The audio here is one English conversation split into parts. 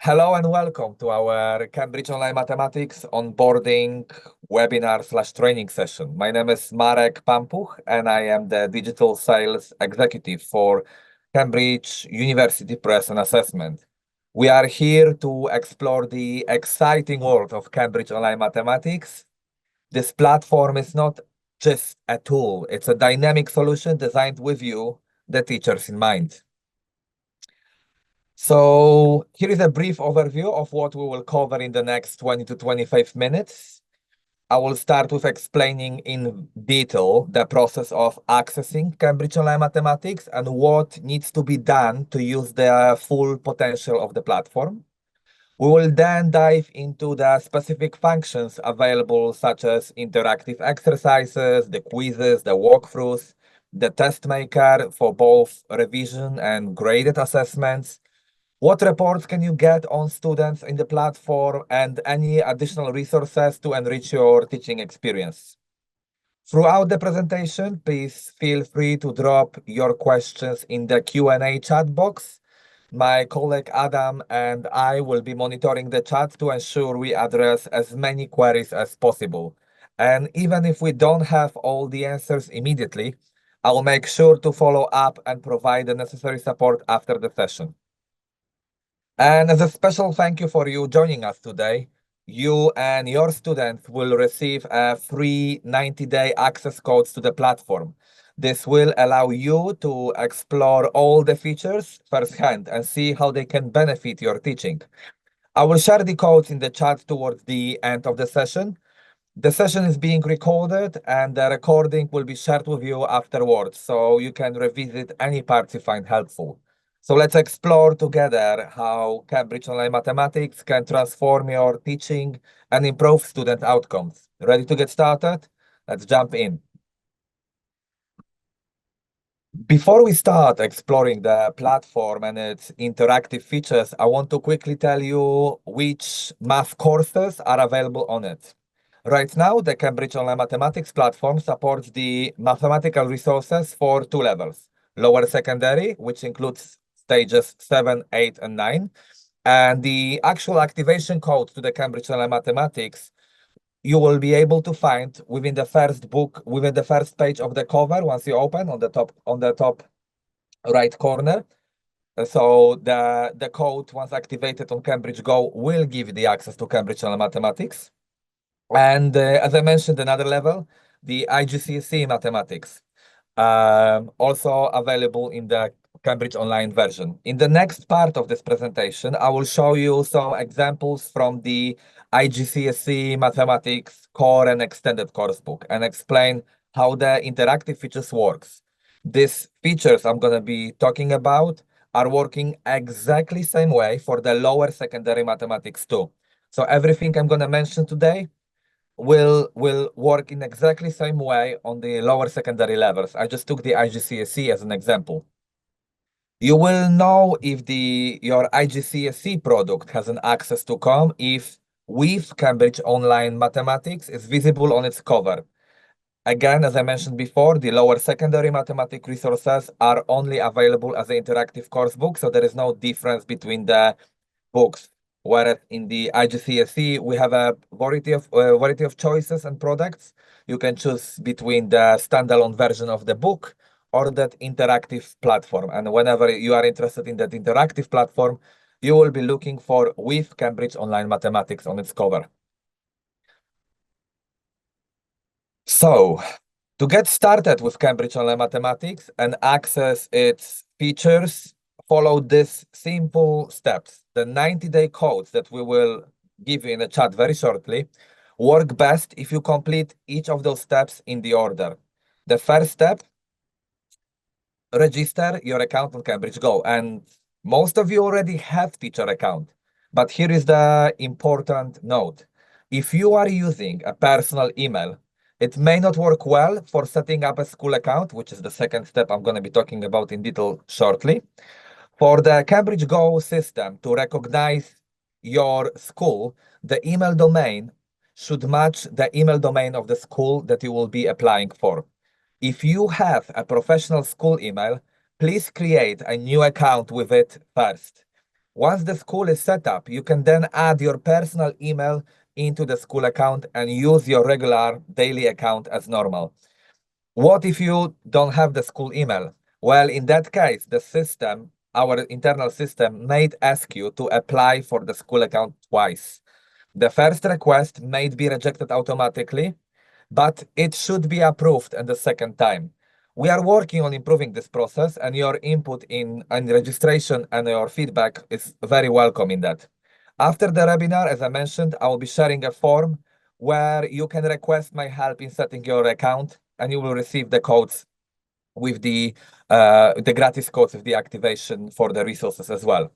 Hello and welcome to our Cambridge Online Mathematics onboarding webinar/training session. My name is Marek Pampuch and I am the Digital Sales Executive for Cambridge University Press and Assessment. We are here to explore the exciting world of Cambridge Online Mathematics. This platform is not just a tool, it's a dynamic solution designed with you, the teachers, in mind. So here is a brief overview of what we will cover in the next 20 to 25 minutes. I will start with explaining in detail the process of accessing Cambridge Online Mathematics and what needs to be done to use the full potential of the platform. We will then dive into the specific functions available, such as interactive exercises, the quizzes, the walkthroughs, the test maker for both revision and graded assessments. What reports can you get on students in the platform and any additional resources to enrich your teaching experience? Throughout the presentation, please feel free to drop your questions in the Q&A chat box. My colleague Adam and I will be monitoring the chat to ensure we address as many queries as possible. And even if we don't have all the answers immediately, I'll make sure to follow up and provide the necessary support after the session. And as a special thank you for you joining us today, you and your students will receive a free 90-day access codes to the platform. This will allow you to explore all the features firsthand and see how they can benefit your teaching. I will share the codes in the chat towards the end of the session. The session is being recorded and the recording will be shared with you afterwards, so you can revisit any parts you find helpful. So let's explore together how Cambridge Online Mathematics can transform your teaching and improve student outcomes. Ready to get started? Let's jump in. Before we start exploring the platform and its interactive features, I want to quickly tell you which math courses are available on it. Right now, the Cambridge Online Mathematics platform supports the mathematical resources for two levels: lower secondary, which includes stages 7, 8, and 9, and the actual activation code to the Cambridge Online Mathematics you will be able to find within the first page of the cover once you open on the top right corner. So the code, once activated on Cambridge Go, will give you the access to Cambridge Online Mathematics. And as I mentioned, another level, the IGCSE Mathematics, also available in the Cambridge Online version. In the next part of this presentation, I will show you some examples from the IGCSE Mathematics Core and Extended Coursebook and explain how the interactive features works. These features I'm going to be talking about are working exactly same way for the lower secondary mathematics too. So everything I'm going to mention today will work in exactly same way on the lower secondary levels. I just took the IGCSE as an example. You will know if your IGCSE product has an access to COM if with Cambridge Online Mathematics is visible on its cover. Again, as I mentioned before, the lower secondary mathematics resources are only available as an interactive course book, so there is no difference between the books. Whereas in the IGCSE, we have a variety of choices and products. You can choose between the standalone version of the book or that interactive platform. And whenever you are interested in that interactive platform, you will be looking for with Cambridge Online Mathematics on its cover. So, to get started with Cambridge Online Mathematics and access its features, follow these simple steps. The 90-day codes that we will give you in the chat very shortly work best if you complete each of those steps in the order. The first step, register your account on Cambridge Go. And most of you already have teacher account. But here is the important note. If you are using a personal email, it may not work well for setting up a school account, which is the second step I'm going to be talking about in detail shortly. For the Cambridge Go system to recognize your school, the email domain should match the email domain of the school that you will be applying for. If you have a professional school email, please create a new account with it first. Once the school is set up, you can then add your personal email into the school account and use your regular daily account as normal. What if you don't have the school email? Well, in that case, the system, our internal system, might ask you to apply for the school account twice. The first request may be rejected automatically, but it should be approved and the second time. We are working on improving this process, and your input in registration and your feedback is very welcome in that. After the webinar, as I mentioned, I will be sharing a form where you can request my help in setting your account, and you will receive the codes with the gratis codes with the activation for the resources as well.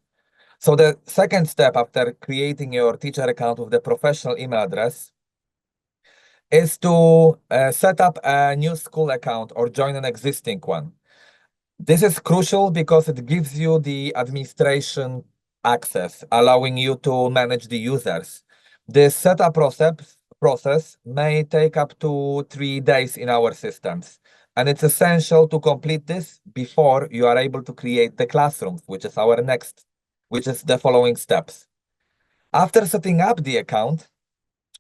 So the second step after creating your teacher account with the professional email address is to set up a new school account or join an existing one. This is crucial because it gives you the administration access, allowing you to manage the users. The setup process may take up to 3 days in our systems, and it's essential to complete this before you are able to create the classrooms, which is the following steps. After setting up the account,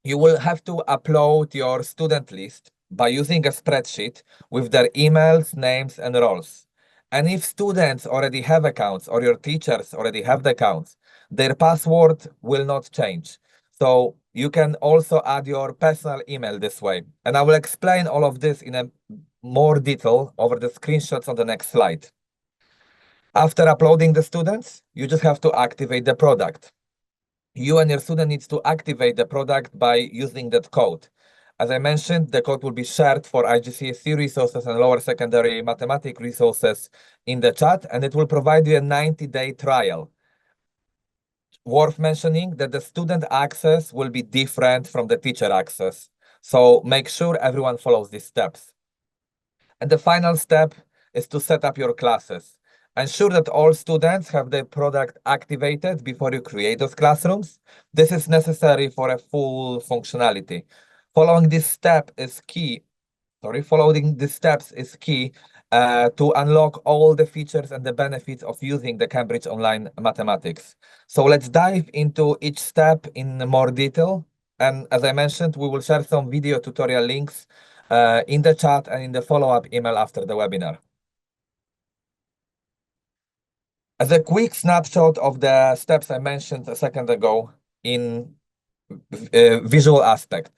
you will have to upload your student list by using a spreadsheet with their emails, names, and roles. And if students already have accounts or your teachers already have the accounts, their password will not change. So you can also add your personal email this way. And I will explain all of this in a more detail over the screenshots on the next slide. After uploading the students, you just have to activate the product. You and your student needs to activate the product by using that code. As I mentioned, the code will be shared for IGCSE resources and lower secondary mathematics resources in the chat, and it will provide you a 90-day trial. Worth mentioning that the student access will be different from the teacher access. So make sure everyone follows these steps. And the final step is to set up your classes. Ensure that all students have the product activated before you create those classrooms. This is necessary for a full functionality. Following this step is key. Following these steps is key to unlock all the features and the benefits of using the Cambridge Online Mathematics. So let's dive into each step in more detail. And as I mentioned, we will share some video tutorial links in the chat and in the follow-up email after the webinar. As a quick snapshot of the steps I mentioned a second ago in visual aspect.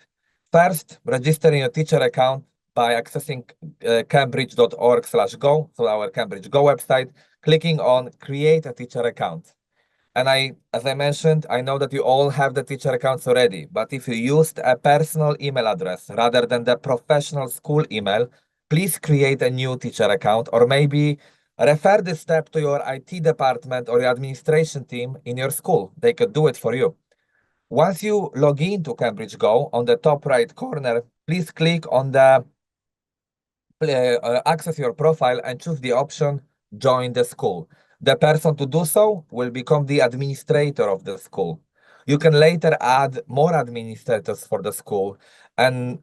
First, registering your teacher account by accessing cambridge.org/go, so our Cambridge Go website, clicking on Create a Teacher Account. And as I mentioned, I know that you all have the teacher accounts already, but if you used a personal email address rather than the professional school email, please create a new teacher account, or maybe refer this step to your IT department or your administration team in your school. They could do it for you. Once you log in to Cambridge Go, on the top right corner, please click on the access your profile and choose the option Join the School. The person to do so will become the administrator of the school. You can later add more administrators for the school. And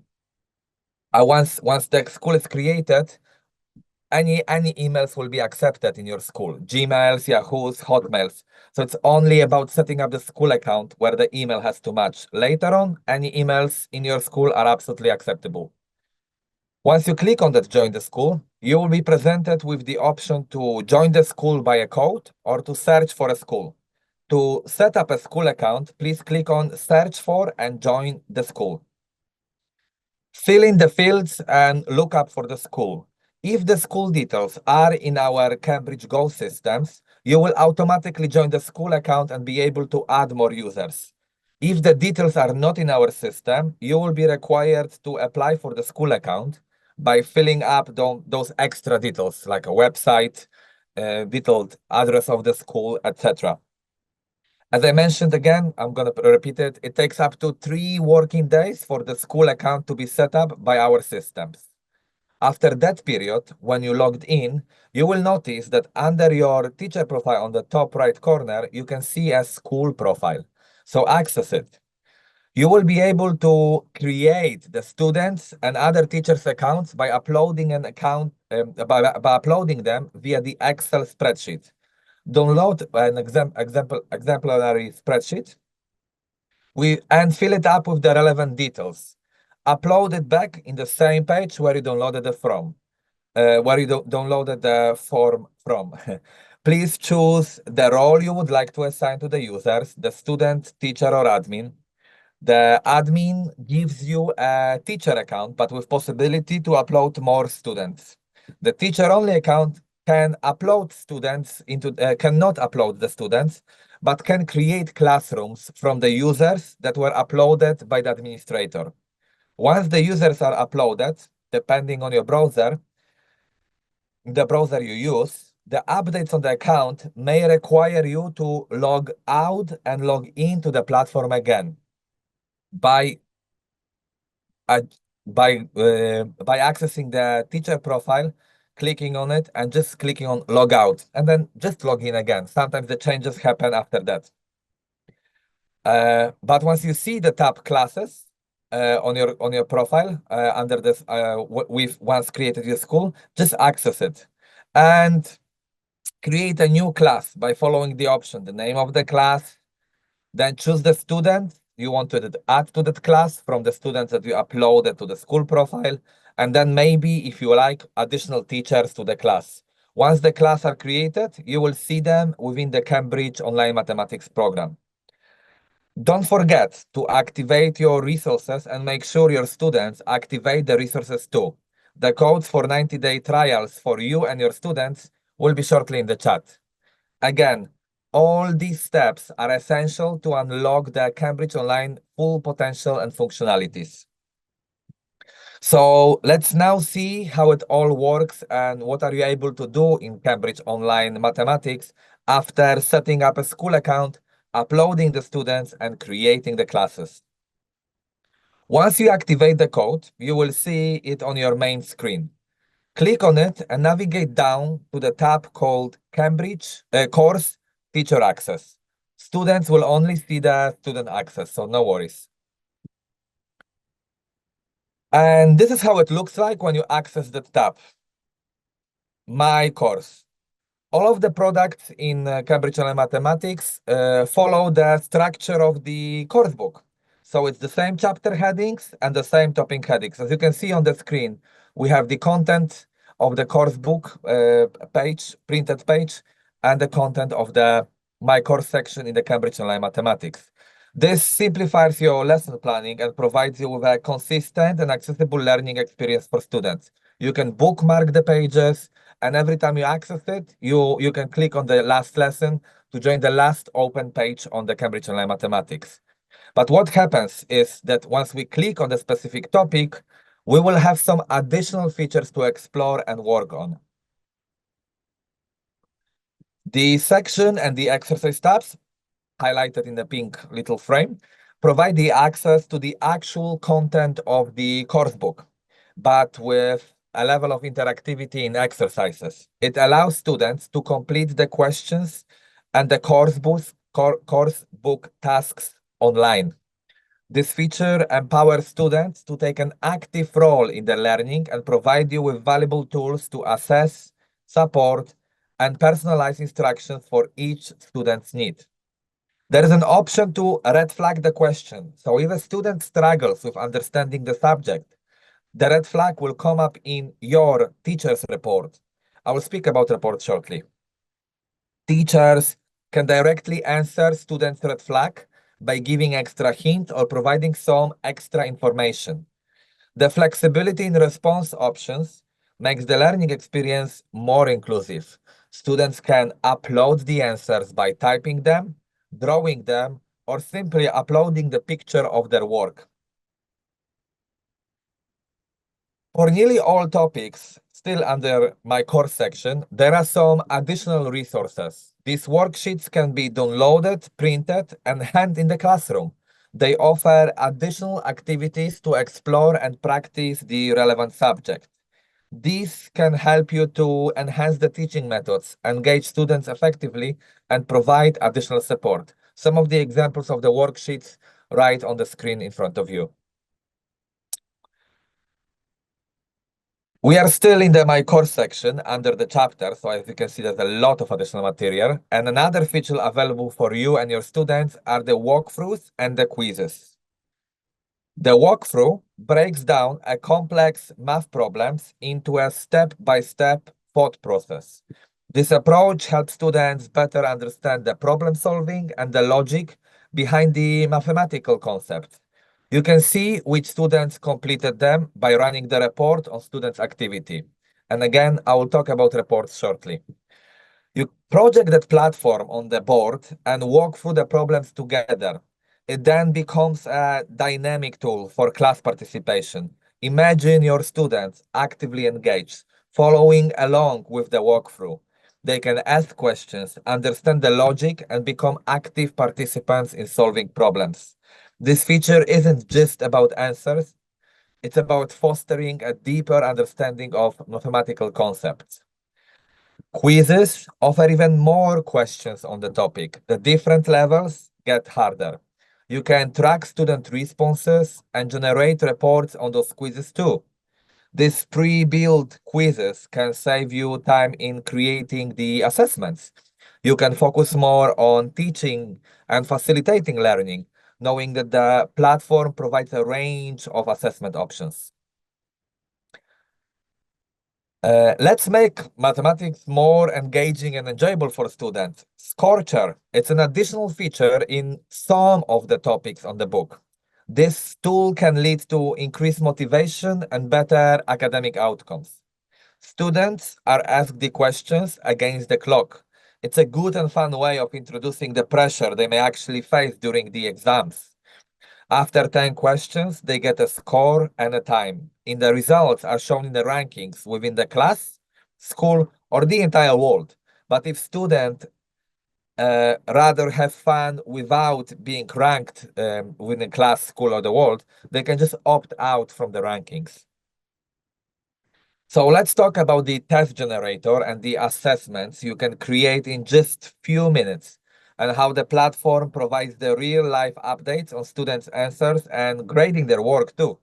once the school is created, any emails will be accepted in your school. Gmails, Yahoo's, Hotmails. So it's only about setting up the school account where the email has to match. Later on, any emails in your school are absolutely acceptable. Once you click on that Join the School, you will be presented with the option to join the school by a code or to search for a school. To set up a school account, please click on Search for and Join the School. Fill in the fields and look up for the school. If the school details are in our Cambridge Go systems, you will automatically join the school account and be able to add more users. If the details are not in our system, you will be required to apply for the school account by filling up those extra details like a website, detailed address of the school, etc. As I mentioned again, I'm going to repeat it. It takes up to 3 working days for the school account to be set up by our systems. After that period, when you logged in, you will notice that under your teacher profile on the top right corner, you can see a school profile. So access it. You will be able to create the students and other teachers' accounts by uploading an account, by uploading them via the Excel spreadsheet. download an exemplary spreadsheet, and fill it up with the relevant details. Upload it back in the same page where you downloaded it from, where you downloaded the form from. Please choose the role you would like to assign to the users, the student, teacher, or admin. The admin gives you a teacher account, but with possibility to upload more students. The teacher-only account can upload students cannot upload the students, but can create classrooms from the users that were uploaded by the administrator. Once the users are uploaded, depending on your browser, the browser you use, the updates on the account may require you to log out and log into the platform again by uh, by accessing the teacher profile, clicking on it, and just clicking on log out, and then just log in again. Sometimes the changes happen after that. But once you see the tab classes on your profile under this, we've once created your school, just access it and create a new class by following the option, the name of the class, then choose the student you want to add to that class from the students that you uploaded to the school profile, and then maybe, if you like, additional teachers to the class. Once the class are created, you will see them within the Cambridge Online Mathematics program. Don't forget to activate your resources and make sure your students activate the resources too. The codes for 90-day trials for you and your students will be shortly in the chat. Again, all these steps are essential to unlock the Cambridge Online full potential and functionalities. So let's now see how it all works and what are you able to do in Cambridge Online Mathematics after setting up a school account, uploading the students, and creating the classes. Once you activate the code, you will see it on your main screen. Click on it and navigate down to the tab called Cambridge Course Teacher Access. Students will only see the student access, so no worries. And this is how it looks like when you access the tab. My course. All of the products in Cambridge Online Mathematics follow the structure of the course book. So it's the same chapter headings and the same topic headings. As you can see on the screen, we have the content of the course book page, printed page, and the content of the My Course section in the Cambridge Online Mathematics. This simplifies your lesson planning and provides you with a consistent and accessible learning experience for students. You can bookmark the pages, and every time you access it, you can click on the last lesson to join the last open page on the Cambridge Online Mathematics. But what happens is that once we click on the specific topic, we will have some additional features to explore and work on. The section and the exercise tabs, highlighted in the pink little frame, provide the access to the actual content of the course book, but with a level of interactivity in exercises. It allows students to complete the questions and the course book tasks online. This feature empowers students to take an active role in their learning and provide you with valuable tools to assess, support, and personalize instructions for each student's need. There is an option to red flag the question. So if a student struggles with understanding the subject, the red flag will come up in your teacher's report. I will speak about report shortly. Teachers can directly answer students' red flag by giving extra hint or providing some extra information. The flexibility in response options makes the learning experience more inclusive. Students can upload the answers by typing them, drawing them, or simply uploading the picture of their work. For nearly all topics, still under my course section, there are some additional resources. These worksheets can be downloaded, printed, and handed in the classroom. They offer additional activities to explore and practice the relevant subject. These can help you to enhance the teaching methods, engage students effectively, and provide additional support. Some of the examples of the worksheets right on the screen in front of you. We are still in the My Course section under the chapter, so as you can see, there's a lot of additional material. And another feature available for you and your students are the walkthroughs and the quizzes. The walkthrough breaks down a complex math problems into a step-by-step thought process. This approach helps students better understand the problem solving and the logic behind the mathematical concepts. You can see which students completed them by running the report on students' activity. And again, I will talk about reports shortly. You project that platform on the board and walk through the problems together. It then becomes a dynamic tool for class participation. Imagine your students actively engaged, following along with the walkthrough. They can ask questions, understand the logic, and become active participants in solving problems. This feature isn't just about answers, it's about fostering a deeper understanding of mathematical concepts. Quizzes offer even more questions on the topic. The different levels get harder. You can track student responses and generate reports on those quizzes too. These pre-built quizzes can save you time in creating the assessments. You can focus more on teaching and facilitating learning, knowing that the platform provides a range of assessment options. Let's make mathematics more engaging and enjoyable for students. Scorcher, it's an additional feature in some of the topics on the book. This tool can lead to increased motivation and better academic outcomes. Students are asked the questions against the clock. It's a good and fun way of introducing the pressure they may actually face during the exams. After 10 questions, they get a score and a time. And the results are shown in the rankings within the class, school, or the entire world. But if students rather have fun without being ranked within class, school, or the world, they can just opt out from the rankings. So let's talk about the test generator and the assessments you can create in just few minutes, and how the platform provides the real-life updates on students' answers and grading their work too.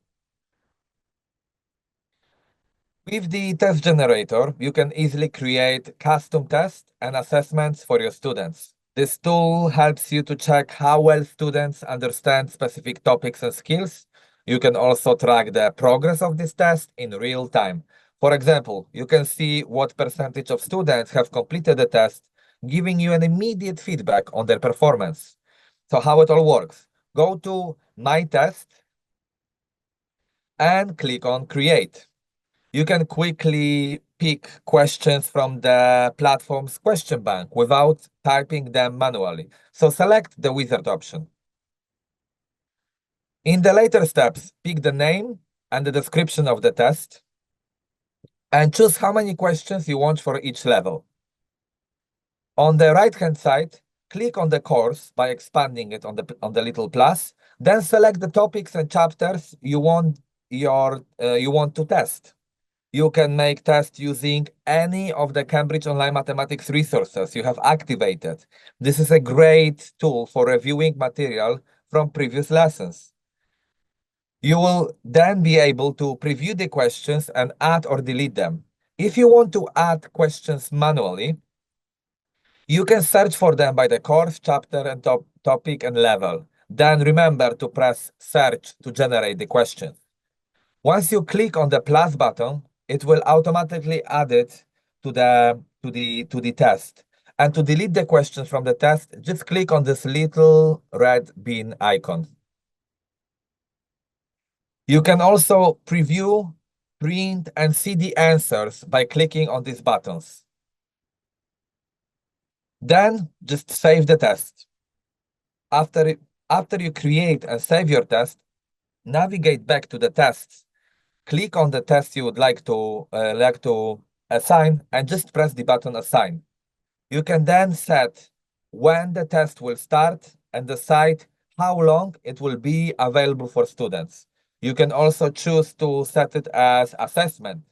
With the test generator, you can easily create custom tests and assessments for your students. This tool helps you to check how well students understand specific topics and skills. You can also track the progress of this test in real time. For example, you can see what percentage of students have completed the test, giving you an immediate feedback on their performance. So how it all works. Go to My Test and click on Create. You can quickly pick questions from the platform's question bank without typing them manually. So select the wizard option. In the later steps, pick the name and the description of the test and choose how many questions you want for each level. On the right-hand side, click on the course by expanding it on the little plus, then select the topics and chapters you want to test. You can make tests using any of the Cambridge Online Mathematics resources you have activated. This is a great tool for reviewing material from previous lessons. You will then be able to preview the questions and add or delete them. If you want to add questions manually, you can search for them by the course, chapter, and topic and level. Then remember to press search to generate the question. Once you click on the plus button, it will automatically add it to the test. And to delete the questions from the test, just click on this little red bin icon. You can also preview, print, and see the answers by clicking on these buttons. Then just save the test. After you create and save your test, navigate back to the tests. Click on the test you would like to assign and just press the button Assign. You can then set when the test will start and decide how long it will be available for students. You can also choose to set it as assessment,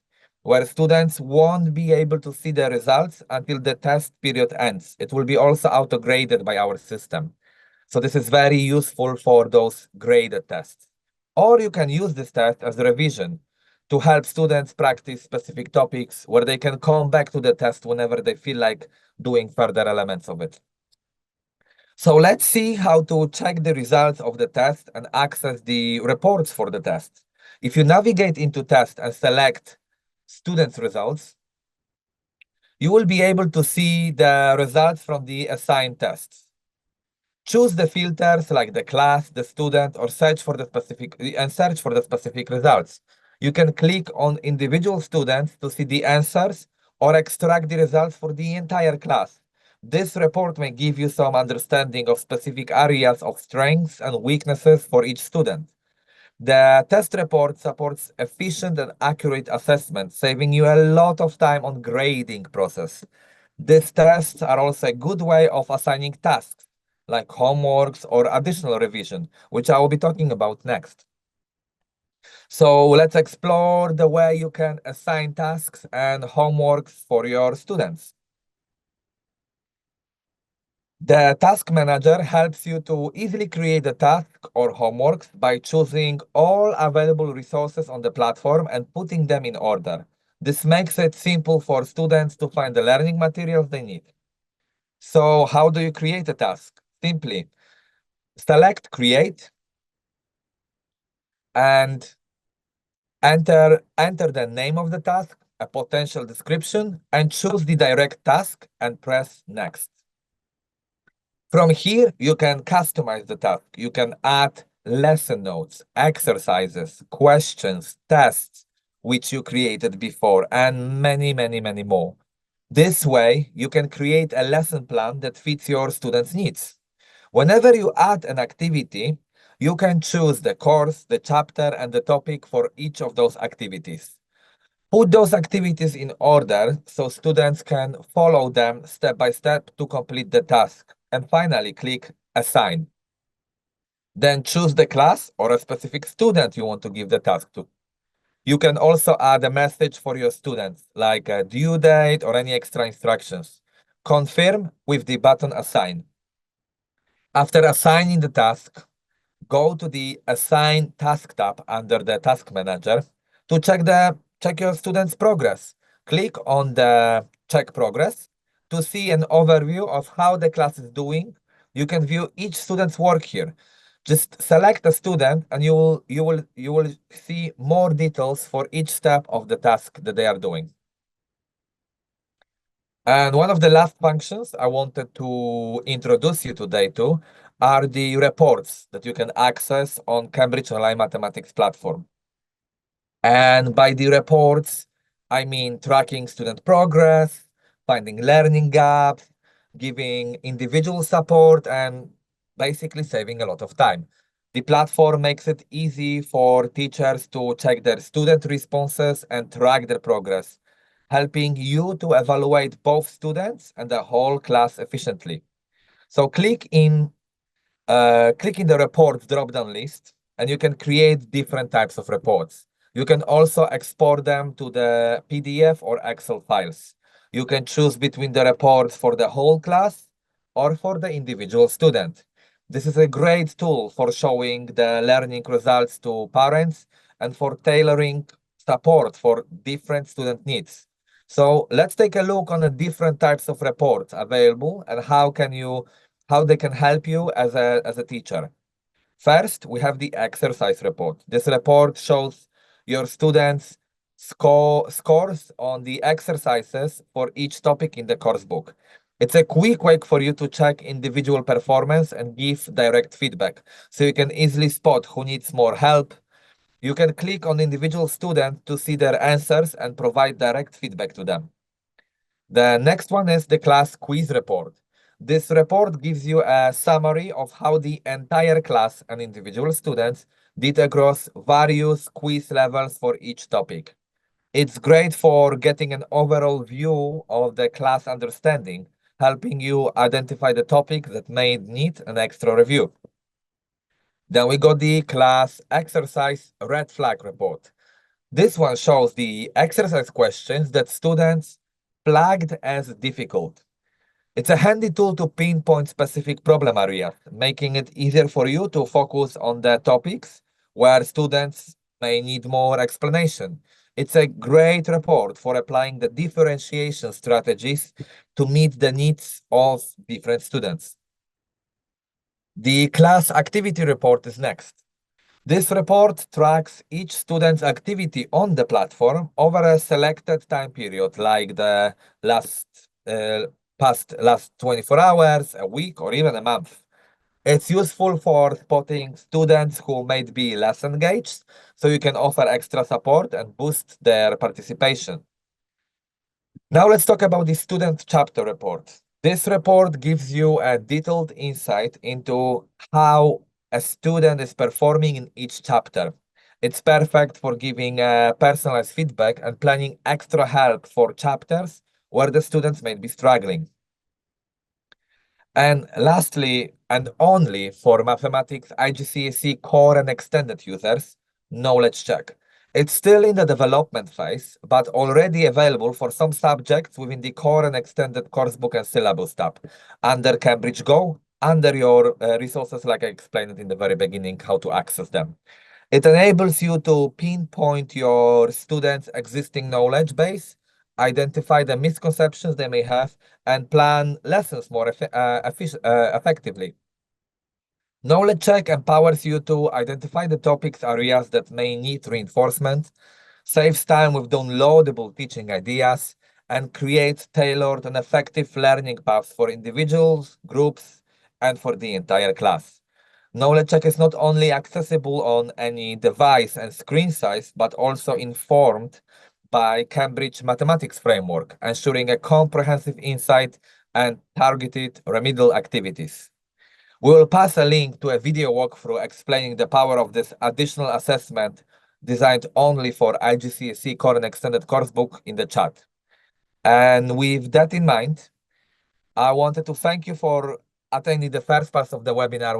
where students won't be able to see the results until the test period ends. It will be also auto-graded by our system. So this is very useful for those graded tests. Or you can use this test as revision. to help students practice specific topics where they can come back to the test whenever they feel like doing further elements of it. So let's see how to check the results of the test and access the reports for the test. If you navigate into test and select students' results, you will be able to see the results from the assigned tests. Choose the filters like the class, the student, or search for the specific results. You can click on individual students to see the answers or extract the results for the entire class. This report may give you some understanding of specific areas of strengths and weaknesses for each student. The test report supports efficient and accurate assessment, saving you a lot of time on grading process. These tests are also a good way of assigning tasks, like homeworks or additional revision, which I will be talking about next. So let's explore the way you can assign tasks and homeworks for your students. The task manager helps you to easily create a task or homeworks by choosing all available resources on the platform and putting them in order. This makes it simple for students to find the learning materials they need. So how do you create a task? Simply select create and enter the name of the task, a potential description, and choose the direct task and press next. From here, you can customize the task. You can add lesson notes, exercises, questions, tests, which you created before, and many, many, many more. This way, you can create a lesson plan that fits your students' needs. Whenever you add an activity, you can choose the course, the chapter, and the topic for each of those activities. Put those activities in order so students can follow them step by step to complete the task. And finally, click Assign. Then choose the class or a specific student you want to give the task to. You can also add a message for your students, like a due date or any extra instructions. Confirm with the button Assign. After assigning the task, go to the Assign Task tab under the Task Manager to check your student's progress. Click on the Check Progress to see an overview of how the class is doing. You can view each student's work here. Just select a student and you will see more details for each step of the task that they are doing. And one of the last functions I wanted to introduce you today to are the reports that you can access on Cambridge Online Mathematics platform. And by the reports, I mean tracking student progress, finding learning gaps, giving individual support, and basically saving a lot of time. The platform makes it easy for teachers to check their student responses and track their progress, helping you to evaluate both students and the whole class efficiently. So click in the reports drop-down list, and you can create different types of reports. You can also export them to the PDF or Excel files. You can choose between the reports for the whole class or for the individual student. This is a great tool for showing the learning results to parents and for tailoring support for different student needs. So let's take a look on the different types of reports available and how they can help you as a teacher. First, we have the exercise report. This report shows your students' scores on the exercises for each topic in the course book. It's a quick way for you to check individual performance and give direct feedback, so you can easily spot who needs more help. You can click on individual student to see their answers and provide direct feedback to them. The next one is the class quiz report. This report gives you a summary of how the entire class and individual students did across various quiz levels for each topic. It's great for getting an overall view of the class understanding, helping you identify the topic that may need an extra review. Then we got the class exercise red flag report. This one shows the exercise questions that students flagged as difficult. It's a handy tool to pinpoint specific problem areas, making it easier for you to focus on the topics where students may need more explanation. It's a great report for applying the differentiation strategies to meet the needs of different students. The class activity report is next. This report tracks each student's activity on the platform over a selected time period, like the last 24 hours, a week, or even a month. It's useful for spotting students who might be less engaged, so you can offer extra support and boost their participation. Now let's talk about the student chapter report. This report gives you a detailed insight into how a student is performing in each chapter. It's perfect for giving personalized feedback and planning extra help for chapters where the students may be struggling. And lastly, and only for mathematics IGCSE core and extended users, knowledge check. It's still in the development phase, but already available for some subjects within the core and extended coursebook and syllabus tab under Cambridge Go, under your resources, like I explained in the very beginning, how to access them. It enables you to pinpoint your students' existing knowledge base, identify the misconceptions they may have, and plan lessons more effectively. Knowledge check empowers you to identify the topics areas that may need reinforcement, saves time with downloadable teaching ideas, and creates tailored and effective learning paths for individuals, groups, and for the entire class. Knowledge check is not only accessible on any device and screen size, but also informed by Cambridge Mathematics Framework, ensuring a comprehensive insight and targeted remedial activities. We will pass a link to a video walkthrough explaining the power of this additional assessment designed only for IGCSE Core and Extended Coursebook in the chat. And with that in mind, I wanted to thank you for attending the first part of the webinar